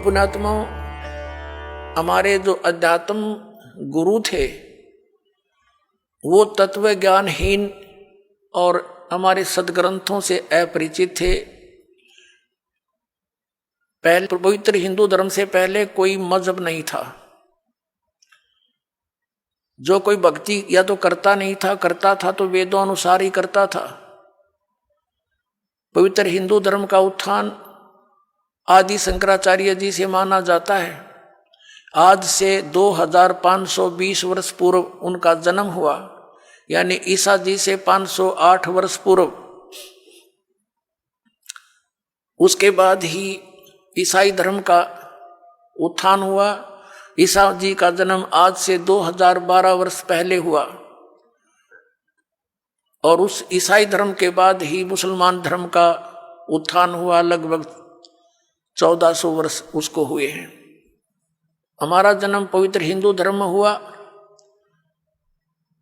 पुण्यात्मा, हमारे जो अध्यात्म गुरु थे वो तत्व ज्ञानहीन और हमारे सदग्रंथों से अपरिचित थे। पहले पवित्र हिंदू धर्म से पहले कोई मजहब नहीं था। जो कोई भक्ति या तो करता नहीं था, करता था तो वेदों अनुसार ही करता था। पवित्र हिंदू धर्म का उत्थान आदि शंकराचार्य जी से माना जाता है। आज से 2520 वर्ष पूर्व उनका जन्म हुआ, यानी ईसा जी से 508 वर्ष पूर्व। उसके बाद ही ईसाई धर्म का उत्थान हुआ। ईसा जी का जन्म आज से 2012 वर्ष पहले हुआ और उस ईसाई धर्म के बाद ही मुसलमान धर्म का उत्थान हुआ। लगभग 1400 वर्ष उसको हुए हैं। हमारा जन्म पवित्र हिंदू धर्म में हुआ।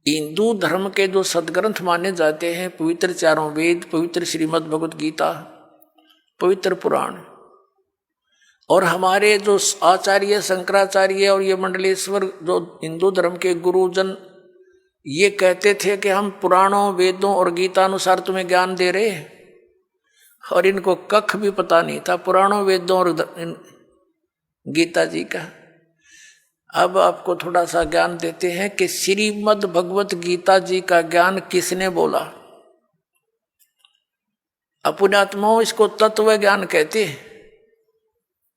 हिंदू धर्म के जो सदग्रंथ माने जाते हैं, पवित्र चारों वेद, पवित्र श्रीमद् भगवत गीता, पवित्र पुराण, और हमारे जो आचार्य शंकराचार्य और ये मंडलेश्वर जो हिंदू धर्म के गुरुजन ये कहते थे कि हम पुराणों, वेदों और गीता अनुसार तुम्हें ज्ञान दे रहे हैं, और इनको कख भी पता नहीं था पुराणों, वेदों और गीता जी का। अब आपको थोड़ा सा ज्ञान देते हैं कि श्रीमद् भगवत गीता जी का ज्ञान किसने बोला। अपुण्यात्माओं, इसको तत्व ज्ञान कहते हैं।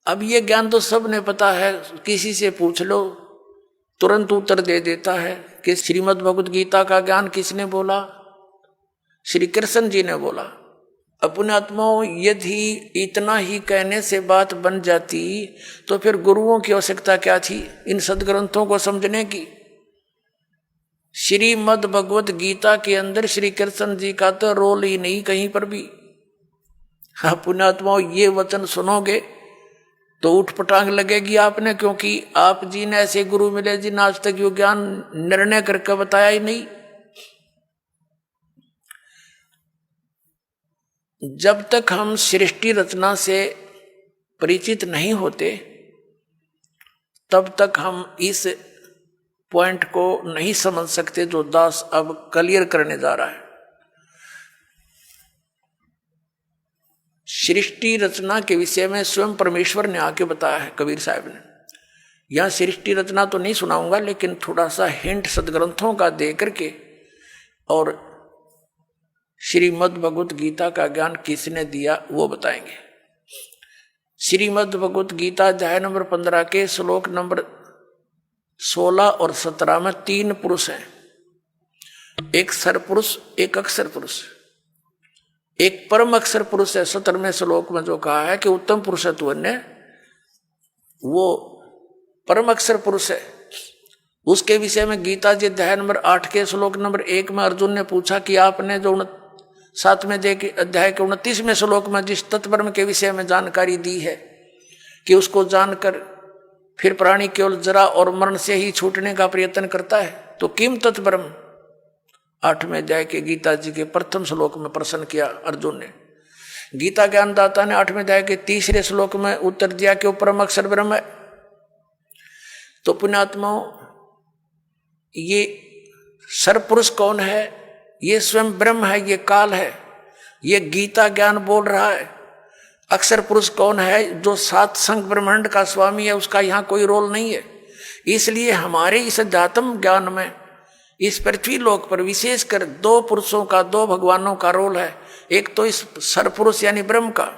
अब ये ज्ञान तो सबने पता है, किसी से पूछ लो तुरंत उत्तर दे देता है कि श्रीमद् भगवत गीता का ज्ञान किसने बोला। श्री कृष्ण जी ने बोला। अपुण्यात्माओं, यदि इतना ही कहने से बात बन जाती तो फिर गुरुओं की आवश्यकता क्या थी इन सदग्रंथों को समझने की। श्रीमद् भगवत गीता के अंदर श्री कृष्ण जी का तो रोल ही नहीं कहीं पर भी। अपुण्यात्माओं, ये वचन सुनोगे तो उठ पटांग लगेगी आपने, क्योंकि आप जी ने ऐसे गुरु मिले जिन आज तक यो ज्ञान निर्णय करके बताया ही नहीं। जब तक हम सृष्टि रचना से परिचित नहीं होते तब तक हम इस पॉइंट को नहीं समझ सकते जो दास अब क्लियर करने जा रहा है। सृष्टि रचना के विषय में स्वयं परमेश्वर ने आके बताया है, कबीर साहब ने। यहां सृष्टि रचना तो नहीं सुनाऊंगा, लेकिन थोड़ा सा हिंट सदग्रंथों का दे करके और श्रीमद् भगवत गीता का ज्ञान किसने दिया वो बताएंगे। श्रीमद् भगवत गीता अध्याय नंबर 15 के श्लोक नंबर 16 और 17 में 3 पुरुष हैं, एक सरपुरुष, एक अक्षर पुरुष, एक परम अक्षर पुरुष है। 17वें श्लोक में जो कहा है कि उत्तम पुरुषत्व ने वो परम अक्षर पुरुष है, उसके विषय में गीता जी अध्याय नंबर 8 के श्लोक नंबर 1 में अर्जुन ने पूछा कि आपने जो 7वें अध्याय के 29वें श्लोक में जिस तत्ब्रह्म के विषय में जानकारी दी है कि उसको जानकर फिर प्राणी केवल जरा और मरण से ही छूटने का प्रयत्न करता है, तो किम तत्ब्रह्म 8वें अध्याय के गीता जी के प्रथम श्लोक में प्रश्न किया अर्जुन ने। गीता ज्ञानदाता ने 8वें अध्याय के 3रे श्लोक में उत्तर दिया कि वो परम अक्षर ब्रह्म है। तो पुण्यात्माओं, ये सरपुरुष कौन है? ये स्वयं ब्रह्म है, ये काल है, ये गीता ज्ञान बोल रहा है। अक्षर पुरुष कौन है? जो 7 संघ ब्रह्मांड का स्वामी है, उसका यहाँ कोई रोल नहीं है। इसलिए हमारे इस अध्यात्म ज्ञान में इस पृथ्वी लोक पर विशेषकर 2 पुरुषों का, 2 भगवानों का रोल है। एक तो इस सरपुरुष यानी ब्रह्म का,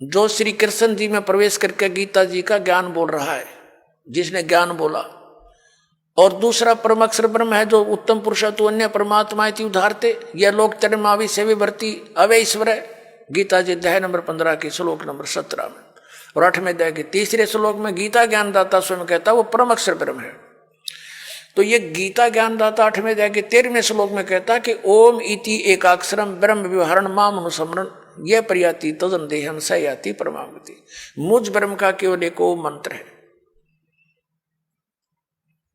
जो श्री कृष्ण जी में प्रवेश करके गीता जी का ज्ञान बोल रहा है, जिसने ज्ञान बोला, और दूसरा परम अक्षर ब्रह्म है जो उत्तम पुरुषत्व अन्य परमात्मा इति उदाहरते यह लोक चरमावि सेवे भर्ती अवे ईश्वर है। गीता जी अध्याय नंबर 15 के श्लोक नंबर 17 में, और 8वें अध्याय के 3रे श्लोक में गीता ज्ञानदाता स्वयं कहता है वो परम अक्षर ब्रह्म है। तो ये गीता ज्ञानदाता 8वें अध्याय के 13वें श्लोक में कहता है कि ओम इति एकाक्षरम ब्रह्म व्यवहारण माम अनुस्मरण ये प्रयाति तजन देहम स याति परमागति। मुझ ब्रह्म का केवल एक ओम मंत्र है,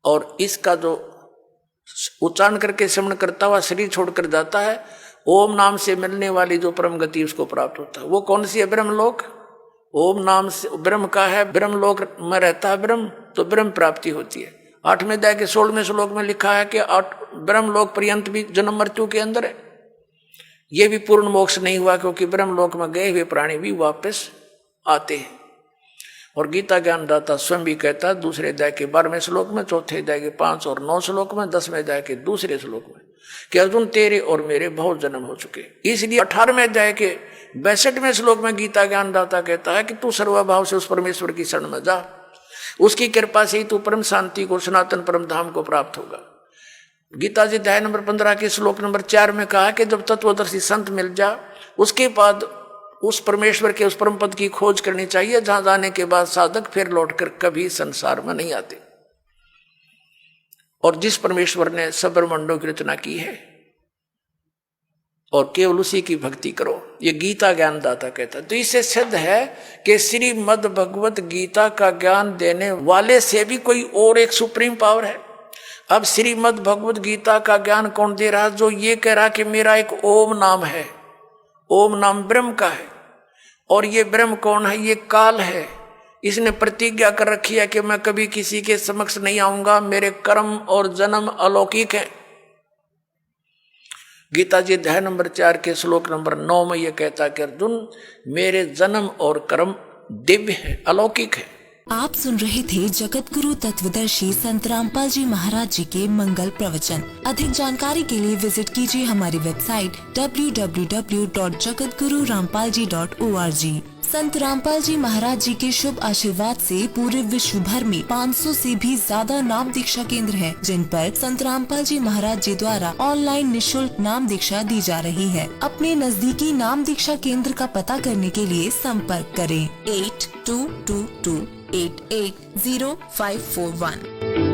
और इसका जो उच्चारण करके श्रवण करता हुआ शरीर छोड़कर जाता है, ओम नाम से मिलने वाली जो परम गति उसको प्राप्त होता है। वो कौन सी है? ब्रह्मलोक। ओम नाम से ब्रह्म का है, ब्रह्म लोक में रहता है ब्रह्म, तो ब्रह्म प्राप्ति होती है। 8वें अध्याय के 16वें श्लोक में लिखा है कि ब्रह्म लोक पर्यंत भी जन्म मृत्यु के अंदर है। ये भी पूर्ण मोक्ष नहीं हुआ, क्योंकि ब्रह्म लोक में गए हुए प्राणी भी वापस आते हैं। और गीता ज्ञानदाता स्वयं भी कहता है 2 अध्याय के 12वें श्लोक में, 4 अध्याय के 5 और 9 श्लोक में, 10वें अध्याय के 2 श्लोक में कि अर्जुन तेरे और मेरे बहुत जन्म हो चुके। इसलिए 18वें अध्याय के 62वें श्लोक में गीता ज्ञानदाता कहता है कि तू सर्वभाव से उस परमेश्वर की शरण में जा, उसकी कृपा से ही तू परम शांति को, सनातन परम धाम को प्राप्त होगा। गीता जी अध्याय नंबर 15 के श्लोक नंबर 4 में कहा कि जब तत्वदर्शी संत मिल जा, उसके बाद उस परमेश्वर के उस परम पद की खोज करनी चाहिए, जहां जाने के बाद साधक फिर लौटकर कभी संसार में नहीं आते। और जिस परमेश्वर ने सब ब्रह्मांडों की रचना की है, और केवल उसी की भक्ति करो, ये गीता ज्ञानदाता कहता है। तो इससे सिद्ध है कि श्रीमद् भगवत गीता का ज्ञान देने वाले से भी कोई और एक सुप्रीम पावर है। अब श्रीमद् भगवत गीता का ज्ञान कौन दे रहा? जो ये कह रहा कि मेरा एक ओम नाम है, ओम नाम ब्रह्म का है, और ये ब्रह्म कौन है? ये काल है। इसने प्रतिज्ञा कर रखी है कि मैं कभी किसी के समक्ष नहीं आऊंगा, मेरे कर्म और जन्म अलौकिक है। गीता जी अध्याय नंबर 4 के श्लोक नंबर 9 में यह कहता कि अर्जुन मेरे जन्म और कर्म दिव्य है, अलौकिक है। आप सुन रहे थे जगत गुरु तत्वदर्शी संत रामपाल जी महाराज जी के मंगल प्रवचन। अधिक जानकारी के लिए विजिट कीजिए हमारी वेबसाइट www.jagatgururampalji.org। संत रामपाल जी महाराज जी के शुभ आशीर्वाद से पूरे विश्व भर में 500 से भी ज्यादा नाम दीक्षा केंद्र हैं, जिन पर संत रामपाल जी महाराज जी द्वारा ऑनलाइन निःशुल्क नाम दीक्षा दी जा रही है। अपने नजदीकी नाम दीक्षा केंद्र का पता करने के लिए संपर्क करें 8222880541।